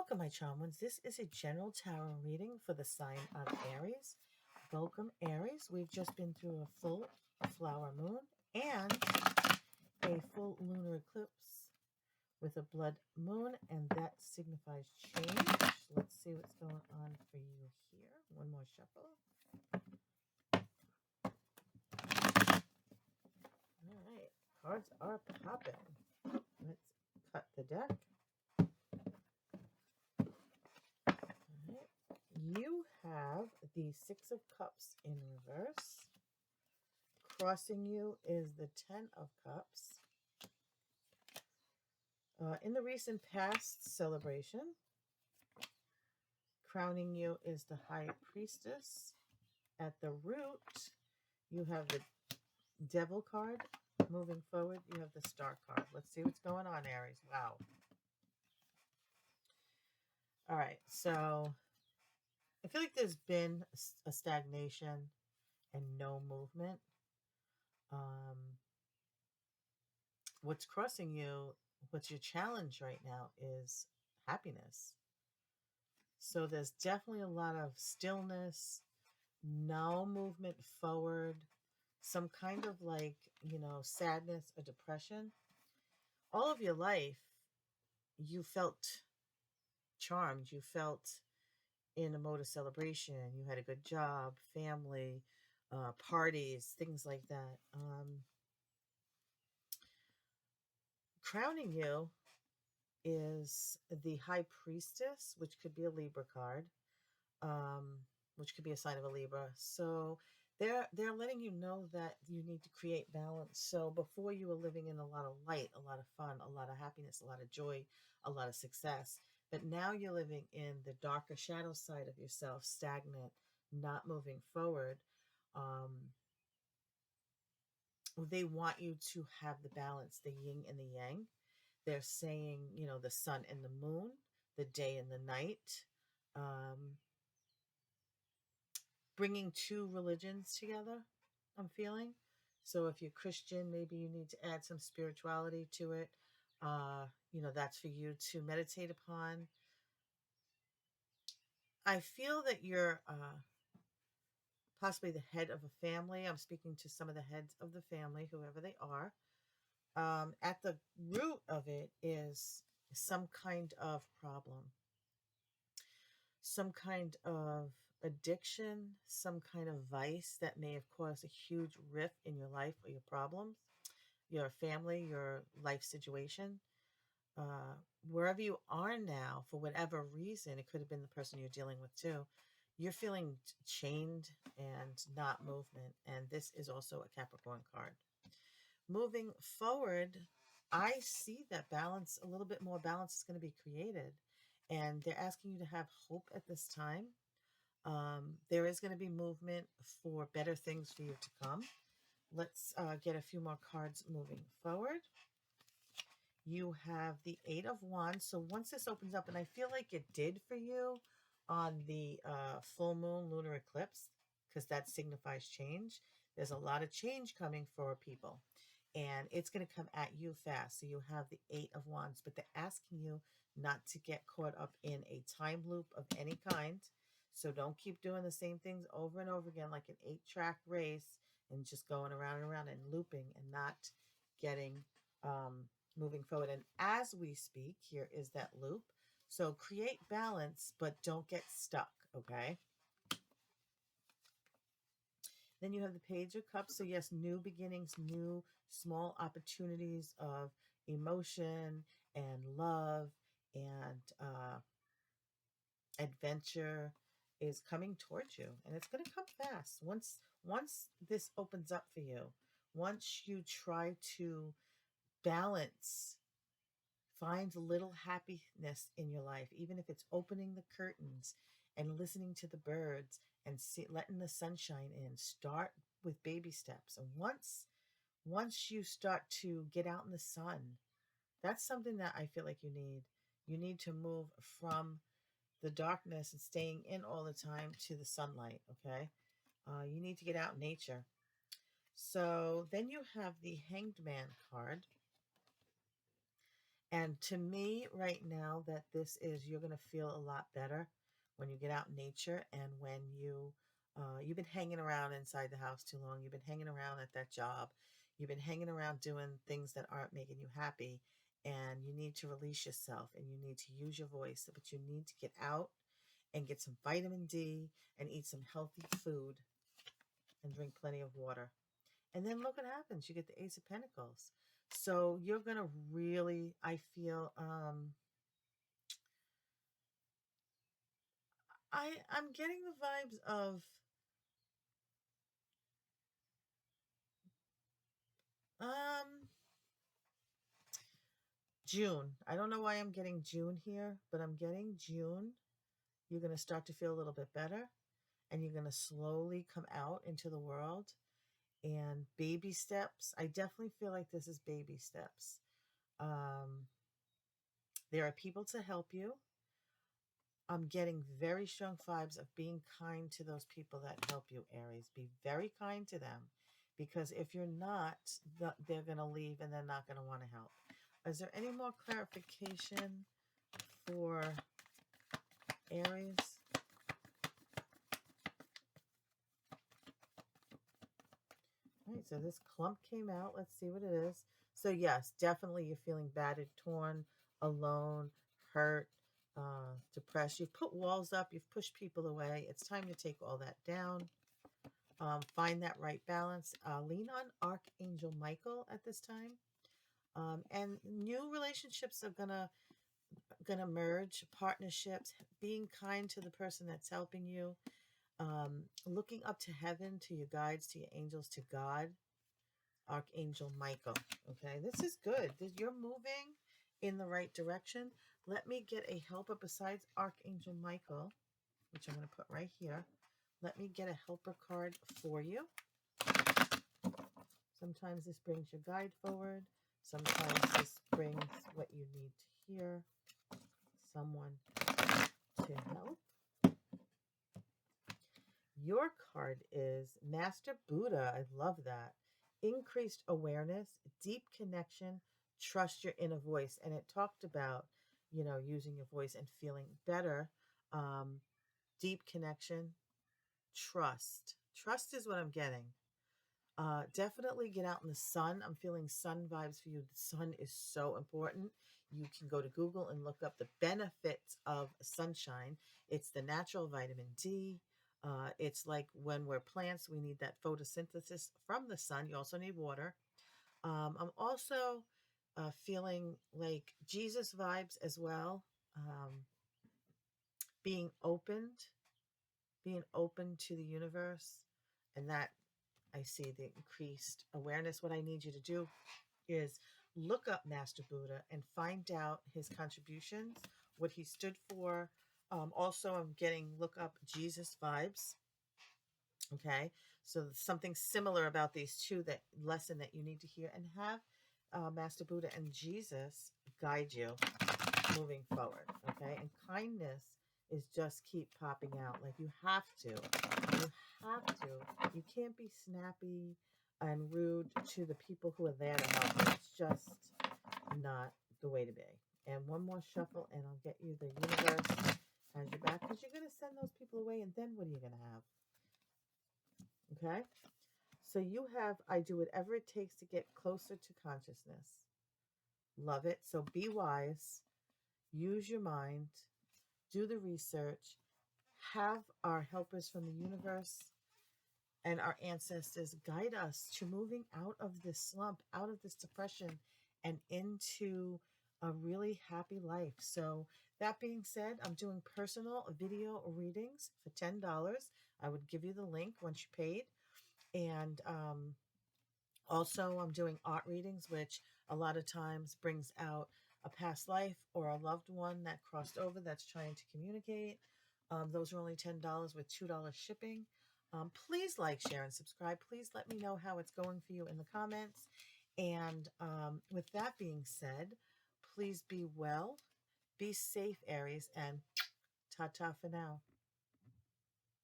Welcome, my charm ones. This is a general tarot reading for the sign of Aries. Welcome, Aries. We've just been through a full flower moon and a full lunar eclipse with a blood moon, and that signifies change. Let's see what's going on for you here. One more shuffle. All right, cards are popping. Let's cut the deck. All right. You have the Six of Cups in reverse. Crossing you is the Ten of Cups. In the recent past celebration, crowning you is the High Priestess. At the root, you have the Devil card. Moving forward, you have the Star card. Let's see what's going on, Aries. Wow. All right, so I feel like there's been a stagnation and no movement. What's crossing you, what's your challenge right now is happiness. So there's definitely a lot of stillness, no movement forward, some kind of sadness or depression. All of your life, you felt charmed. You felt in a mode of celebration. You had a good job, family, parties, things like that. Crowning you is the High Priestess, which could be a Libra card, which could be a sign of a Libra. So they're letting you know that you need to create balance. So before you were living in a lot of light, a lot of fun, a lot of happiness, a lot of joy, a lot of success. But now you're living in the darker shadow side of yourself, stagnant, not moving forward. They want you to have the balance, the yin and the yang. They're saying, the sun and the moon, the day and the night, bringing two religions together, I'm feeling. So if you're Christian, maybe you need to add some spirituality to it. That's for you to meditate upon. I feel that you're possibly the head of a family. I'm speaking to some of the heads of the family, whoever they are. At the root of it is some kind of problem, some kind of addiction, some kind of vice that may have caused a huge rift in your life or your problems, your family, your life situation. Uh, Wherever you are now, for whatever reason, it could have been the person you're dealing with too. You're feeling chained and not movement. And this is also a Capricorn card. Moving forward, I see that balance, a little bit more balance is going to be created. And they're asking you to have hope at this time. There is going to be movement for better things for you to come. Let's get a few more cards moving forward. You have the Eight of Wands. So once this opens up, and I feel like it did for you on the full moon lunar eclipse, because that signifies change. There's a lot of change coming for people, and it's going to come at you fast. So you have the Eight of Wands, but they're asking you not to get caught up in a time loop of any kind. So don't keep doing the same things over and over again, like an 8-track race, and just going around and around and looping and not getting moving forward. And as we speak, here is that loop. So create balance, but don't get stuck, okay? Then you have the Page of Cups. So yes, new beginnings, new small opportunities of emotion and love and adventure is coming towards you, and it's going to come fast. Once this opens up for you, once you try to balance, find a little happiness in your life, even if it's opening the curtains and listening to the birds and letting the sunshine in. Start with baby steps. And once you start to get out in the sun, that's something that I feel like you need. You need to move from the darkness and staying in all the time to the sunlight, okay? You need to get out in nature. So then you have the Hanged Man card. And to me, right now, that this is, you're going to feel a lot better when you get out in nature, and when you've been hanging around inside the house too long. You've been hanging around at that job. You've been hanging around doing things that aren't making you happy, and you need to release yourself, and you need to use your voice, but you need to get out and get some vitamin D and eat some healthy food and drink plenty of water. And then look what happens. You get the Ace of Pentacles. So you're going to really, I feel, I'm getting the vibes of um June. I don't know why I'm getting June here, but I'm getting June. You're going to start to feel a little bit better, and you're going to slowly come out into the world, and baby steps. I definitely feel like this is baby steps. Um there are people to help you. I'm getting very strong vibes of being kind to those people that help you, Aries. Be very kind to them, because if you're not, they're going to leave and they're not going to want to help. Is there any more clarification for Aries? All right, so this clump came out. Let's see what it is. So yes, definitely you're feeling battered, torn, alone, hurt, depressed. You've put walls up. You've pushed people away. It's time to take all that down. Find that right balance. Lean on Archangel Michael at this time. And new relationships are gonna merge. Partnerships, being kind to the person that's helping you, looking up to heaven, to your guides, to your angels, to God. Archangel Michael. Okay, this is good. You're moving in the right direction. Let me get a helper besides Archangel Michael, which I'm going to put right here. Let me get a helper card for you. Sometimes this brings your guide forward. Sometimes this brings what you need to hear. Someone to help. Your card is Master Buddha. I love that. Increased awareness, deep connection, trust your inner voice. And it talked about, using your voice and feeling better. Um, Deep connection, trust. Trust is what I'm getting. Definitely get out in the sun. I'm feeling sun vibes for you. The sun is so important. You can go to Google and look up the benefits of sunshine. It's the natural vitamin D. It's like when we're plants, we need that photosynthesis from the sun. You also need water. I'm also feeling like Jesus vibes as well. Being opened, being open to the universe, and that I see the increased awareness. What I need you to do is look up Master Buddha and find out his contributions, what he stood for. Also, I'm getting look up Jesus vibes. Okay, so something similar about these two, that lesson that you need to hear, and have Master Buddha and Jesus guide you moving forward. Okay, and kindness is just keep popping out. Like you have to. You have to. You can't be snappy and rude to the people who are there to help you. It's just not the way to be. And one more shuffle, and I'll get you the universe as your back, because you're going to send those people away, and then what are you going to have? Okay? So you have, I do whatever it takes to get closer to consciousness. Love it. So be wise. Use your mind. Do the research. Have our helpers from the universe and our ancestors guide us to moving out of this slump, out of this depression, and into a really happy life. So that being said, I'm doing personal video readings for $10. I would give you the link once you paid. And also, I'm doing art readings, which a lot of times brings out a past life or a loved one that crossed over that's trying to communicate. Those are only $10 with $2 shipping. Please like, share, and subscribe. Please let me know how it's going for you in the comments. And with that being said, please be well, be safe, Aries, and ta-ta for now.